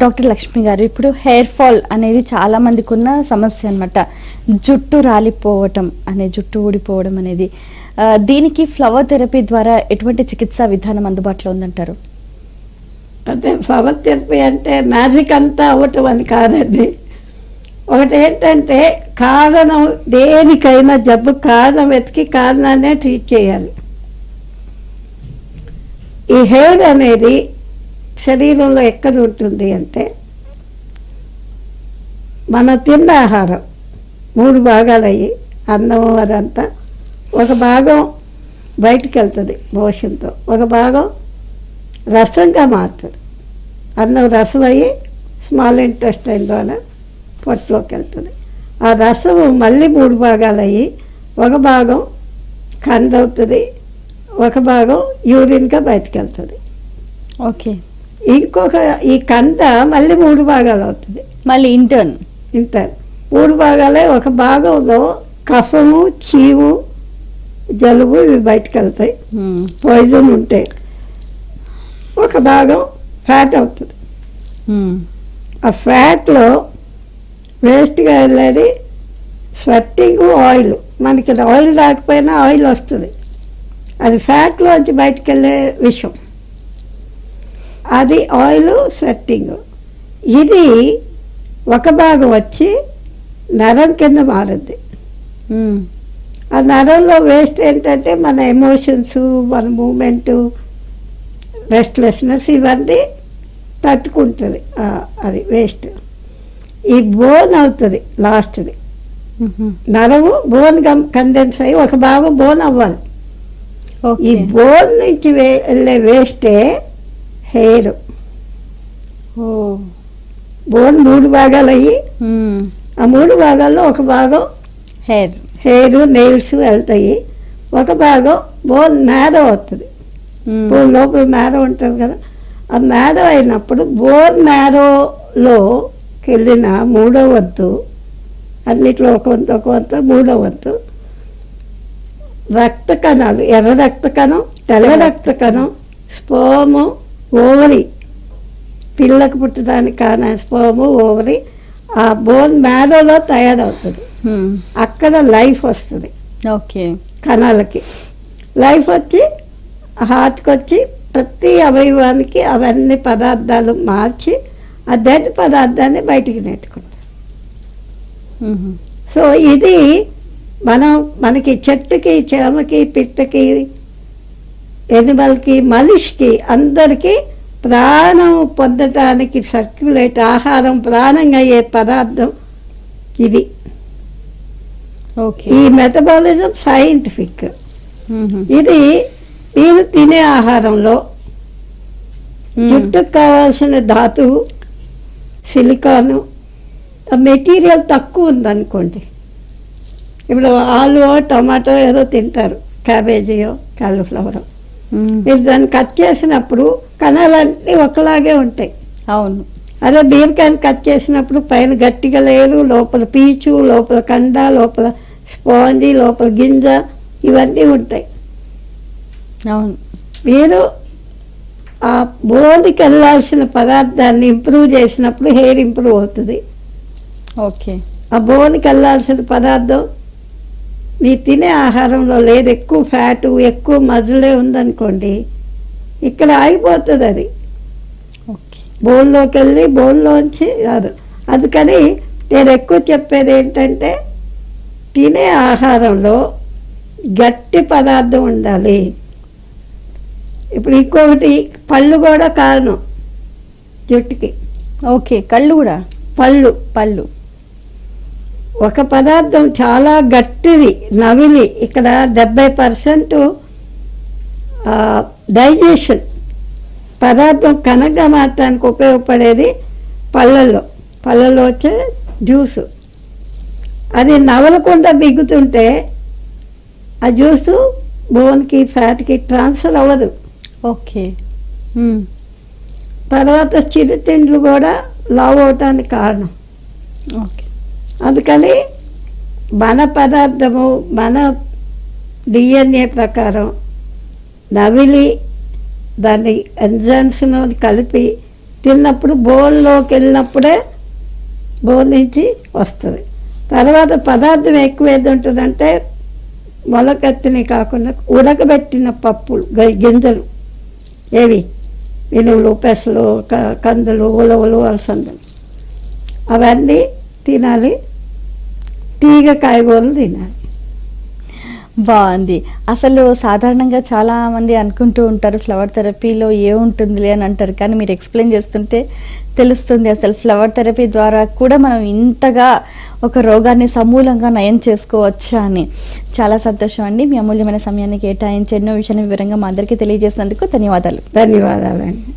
Doctor Lakshmi గారు, ఇప్పుడు hair fall అనేది చాలా మందికి ఉన్న సమస్య అన్నమాట. జుట్టు రాలిపోవటం జుట్టు ఊడిపోవడం అనేది, దీనికి ఫ్లవర్ థెరపీ ద్వారా ఎటువంటి చికిత్సా విధానం అందుబాటులో ఉందంటారు? అంటే ఫ్లవర్ థెరపీ అంటే మ్యాజిక్ అంతా అవ్వటం అని కాదండి. ఒకటి ఏంటంటే కారణం, దేనికైనా జబ్బు కారణం వెతికి కారణాన్నే ట్రీట్ చేయాలి. ఈ హెయిర్ అనేది శరీరంలో ఎక్కడ ఉంటుంది అంటే, మనం తిన్న ఆహారం 3 భాగాలు అయ్యి అన్నం అదంతా ఒక భాగం బయటికి వెళ్తుంది మోషన్తో, ఒక భాగం రసంగా మారుతుంది. అన్నం రసం అయ్యి స్మాల్ ఇంటెస్టైన్ ద్వారా పొట్టలోకి వెళ్తుంది. ఆ రసం మళ్ళీ 3 భాగాలు అయ్యి ఒక భాగం కంద అవుతుంది, ఒక భాగం యూరిన్గా బయటకు వెళ్తుంది. ఓకే. ఇంకొక ఈ కంద మళ్ళీ 3 భాగాలు అవుతుంది, మళ్ళీ ఇంటర్న్ 3 భాగాలే. ఒక భాగంలో కఫము, చీము, జలుబు ఇవి బయటకు వెళ్తాయి, పాయిజన్ ఉంటే. ఒక భాగం ఫ్యాట్ అవుతుంది. ఆ ఫ్యాట్లో వేస్ట్గా వెళ్ళేది స్వెట్టింగ్, ఆయిల్. మనకి ఆయిల్ రాకపోయినా ఆయిల్ వస్తుంది, అది ఫ్యాట్లోంచి బయటకు వెళ్ళే విషయం. అది ఆయిల్, స్వెట్టింగ్. ఇది ఒక భాగం వచ్చి నరం కింద మారుద్ది. ఆ నరంలో వేస్ట్ ఏంటంటే మన ఎమోషన్స్, మన మూమెంటు, రెస్ట్లెస్నెస్ ఇవన్నీ తట్టుకుంటుంది. అది వేస్ట్. ఈ బోన్ అవుతుంది లాస్ట్ది. నరము బోన్ కండెన్స్ అయ్యి ఒక భాగం బోన్ అవ్వాలి. ఈ బోన్ నుంచి వెళ్ళే వేస్టే హెయిర్. బోన్ 3 భాగాలు అయ్యి ఆ 3 భాగాల్లో ఒక భాగం హెయిర్, నెయిల్స్ వెళ్తాయి, ఒక భాగం బోన్ మ్యారో అవుతుంది. బోన్ లోపల మ్యారో ఉంటుంది కదా, ఆ మ్యారో అయినప్పుడు బోన్ మ్యారోలోకి వెళ్ళిన 3వ వంతు, అన్నిట్లో ఒక వంతు 3వ వంతు రక్త కణాలు, ఎర్ర రక్త కణం, తెల్ల రక్త కణం, స్పోము, ఓవరి, పిల్లకు పుట్టడానికి కారణం స్పోము, ఓవరి ఆ బోన్ మ్యారోలో తయారవుతుంది. అక్కడ లైఫ్ వస్తుంది. ఓకే. కణాలకి లైఫ్ వచ్చి హార్ట్కి వచ్చి ప్రతి అవయవానికి అవన్నీ పదార్థాలు మార్చి ఆ డెడ్ పదార్థాన్ని బయటికి నెట్టుకుంటారు. సో ఇది మనకి చెట్టుకి, చేమకి, పిట్టకి, ఎనిమల్కి, మనిషికి అందరికీ ప్రాణం పొందటానికి సర్క్యులేట్ ఆహారం, ప్రాణంగా అయ్యే పదార్థం ఇది. ఈ మెటబాలిజం సైంటిఫిక్. ఇది మీరు తినే ఆహారంలో జుట్టుకు కావాల్సిన ధాతువు, సిలికాను, మెటీరియల్ తక్కువ ఉందనుకోండి. ఇప్పుడు ఆలు, టమాటో ఏదో తింటారు, క్యాబేజీయో, కాలీఫ్లవరో. మీరు దాన్ని కట్ చేసినప్పుడు కణాలన్నీ ఒకలాగే ఉంటాయి. అవును. అదే బీరకాయని కట్ చేసినప్పుడు పైన గట్టిగా లేరు, లోపల పీచు, లోపల కండ, లోపల స్పాంజీ, లోపల గింజ ఇవన్నీ ఉంటాయి. అవును. మీరు ఆ బోన్కి వెళ్ళాల్సిన పదార్థాన్ని ఇంప్రూవ్ చేసినప్పుడు హెయిర్ ఇంప్రూవ్ అవుతుంది. ఓకే. ఆ బోన్కి వెళ్ళాల్సిన పదార్థం మీరు తినే ఆహారంలో లేదు, ఎక్కువ ఫ్యాటు, ఎక్కువ మజిలే ఉందనుకోండి, ఇక్కడ ఆగిపోతుంది. అది బోన్లోకి వెళ్ళి బోన్లోంచి రాదు. అందుకని నేను ఎక్కువ చెప్పేది ఏంటంటే తినే ఆహారంలో గట్టి పదార్థం ఉండాలి. ఇప్పుడు ఇంకొకటి పళ్ళు కూడా కారణం జుట్టుకి. ఓకే. కళ్ళు కూడా? పళ్ళు ఒక పదార్థం చాలా గట్టిది, నవిలి. ఇక్కడ 70% డైజెషన్ పదార్థం కణంగా మార్చడానికి ఉపయోగపడేది పళ్ళల్లో వచ్చే జ్యూసు. అది నవలకుండా మిగుతుంటే ఆ జ్యూసు బోన్కి, ఫ్యాట్కి ట్రాన్స్ఫర్ అవ్వదు. ఓకే. తర్వాత చిరుతిండ్లు కూడా లావు అవటానికి కారణం. ఓకే. అందుకని మన పదార్థము, మన డిఎన్ఏ ప్రకారం నవిలి దాన్ని ఎంజైమ్స్ను కలిపి తిన్నప్పుడు బోన్లోకి వెళ్ళినప్పుడే బోన్ నుంచి వస్తుంది. తర్వాత పదార్థం ఎక్కువ ఏది ఉంటుందంటే మొలకెత్తినవి కాకుండా ఉడకబెట్టిన పప్పులు గింజలు, ఏవి మినువులు, పెసలు, కందులు, ఉలవలు, అలసందలు అవన్నీ తినాలి. తీగ కాయగూరలు తినాలి. బాగుంది. అసలు సాధారణంగా చాలా మంది అనుకుంటూ ఉంటారు ఫ్లవర్ థెరపీలో ఏముంటుందిలే అని అంటారు, కానీ మీరు ఎక్స్ప్లెయిన్ చేస్తుంటే తెలుస్తుంది అసలు ఫ్లవర్ థెరపీ ద్వారా కూడా మనం ఇంతగా ఒక రోగాన్ని సమూలంగా నయం చేసుకోవచ్చా అని. చాలా సంతోషం అండి. మీ అమూల్యమైన సమయాన్ని కేటాయించి ఎన్నో విషయాన్ని వివరంగా మా అందరికీ తెలియజేసినందుకు ధన్యవాదాలు. ధన్యవాదాలండి.